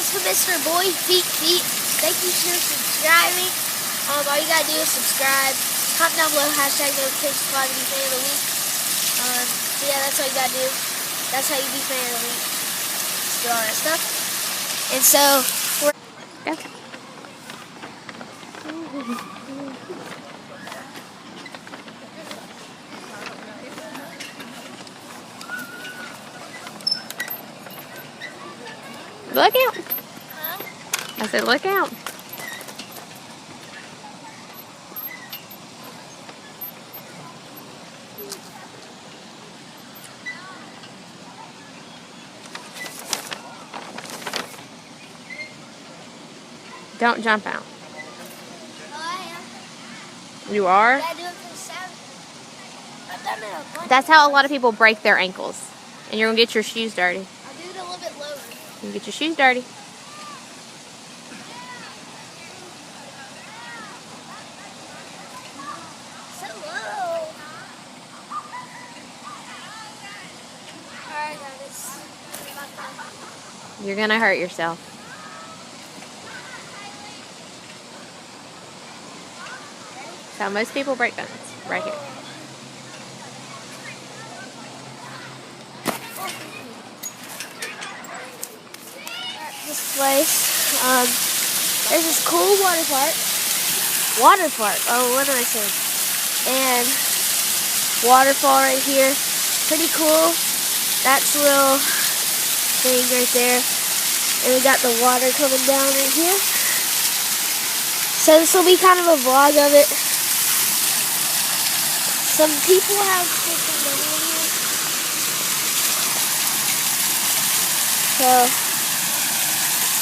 it's for Mr.BoyFeet. Thank you for subscribing. All you gotta do is subscribe. Comment down below, hashtag notification squad to be fan of the week. So yeah, that's all you gotta do. That's how you be fan of the week. Just do all that stuff. And so, look out. I said, look out. Don't jump out. I am. You are? Yeah, I do it for the sound. I've done it a bunch. That's how a lot of people break their ankles. And you're going to get your shoes dirty. I'll do it a little bit lower. You get your shoes dirty. So low. Alright, guys. You're going to hurt yourself. That's how most people break bones. Right here. This place, there's this cool water park. Oh, what am I saying? And waterfall right here. Pretty cool. That's a little thing right there. And we got the water coming down right here. So this will be kind of a vlog of it. Some people have different money in here. So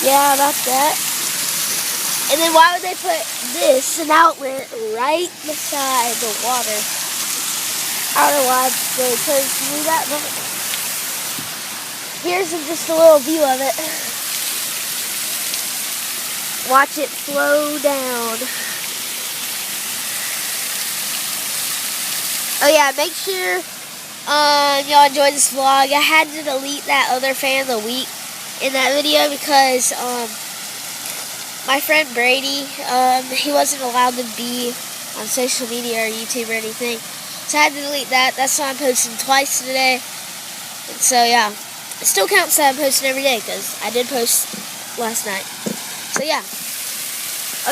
yeah, about that. And then why would they put this, an outlet, right beside the water? I don't know why they chose to do that, but here's just a little view of it. Watch it flow down. Oh yeah, make sure y'all enjoyed this vlog. I had to delete that other fan of the week in that video because my friend Brady, he wasn't allowed to be on social media or YouTube or anything, so I had to delete that. That's why I'm posting twice today. And so yeah, it still counts that I'm posting every day because I did post last night. So yeah.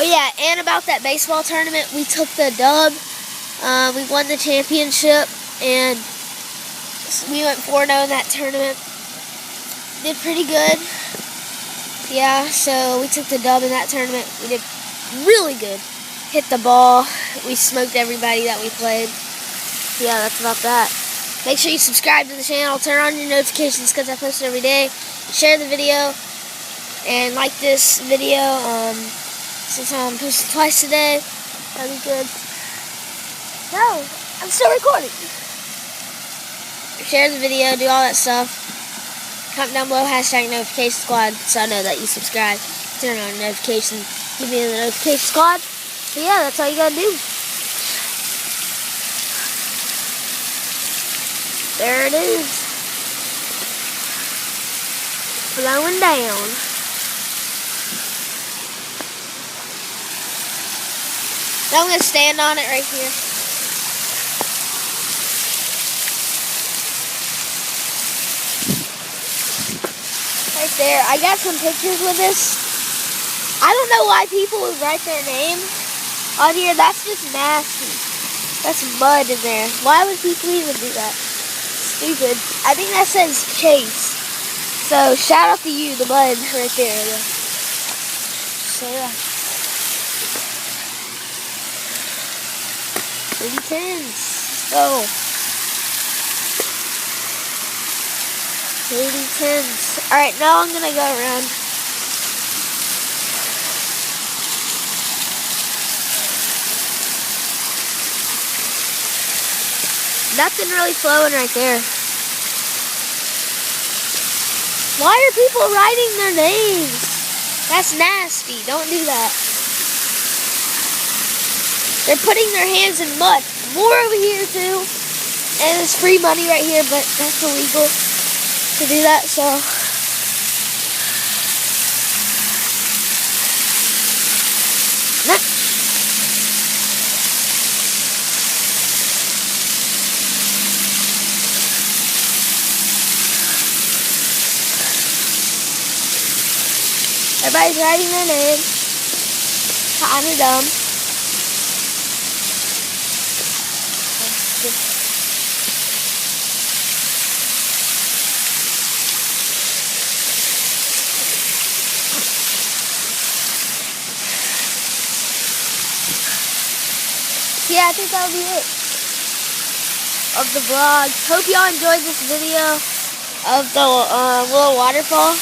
Oh yeah, and about that baseball tournament, we took the dub. We won the championship and we went 4-0 in that tournament. Did pretty good. Yeah, so we took the dub in that tournament. We did really good. Hit the ball. We smoked everybody that we played. Yeah, that's about that. Make sure you subscribe to the channel. Turn on your notifications because I post it every day. Share the video. And like this video. Since I'm posting twice a day, that'd be good. No, I'm still recording. Share the video. Do all that stuff. Comment down below, hashtag notification squad, so I know that you subscribe. Turn on notifications, give me the notification squad. So yeah, that's all you gotta do. There it is. Flowing down. Now I'm gonna stand on it right here. Right there. I got some pictures with this. I don't know why people would write their name on here. That's just nasty. That's mud in there. Why would people even do that? Stupid. I think that says Chase. So shout out to you, the mud right there. So yeah. Pretty tens. Go. Pretty tens. Alright, now I'm gonna go around. Nothing really flowing right there. Why are people writing their names? That's nasty. Don't do that. They're putting their hands in mud. More over here too. And there's free money right here, but that's illegal to do that, so Everybody's writing their name. Kinda dumb. Yeah, I think that'll be it of the vlog. Hope y'all enjoyed this video of the little waterfall.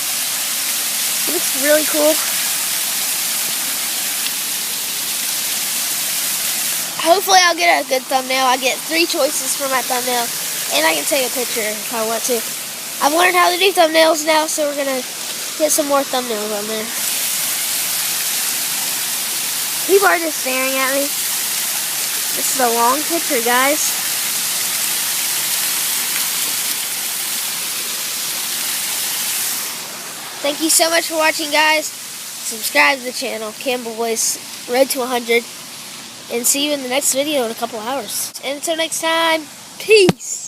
It looks really cool. Hopefully I'll get a good thumbnail. I get 3 choices for my thumbnail, and I can take a picture if I want to. I've learned how to do thumbnails now, so we're gonna get some more thumbnails on there. People are just staring at me. This is a long picture, guys. Thank you so much for watching, guys. Subscribe to the channel, Campbell Boys, Road to 100. And see you in the next video in a couple hours. And until next time, peace.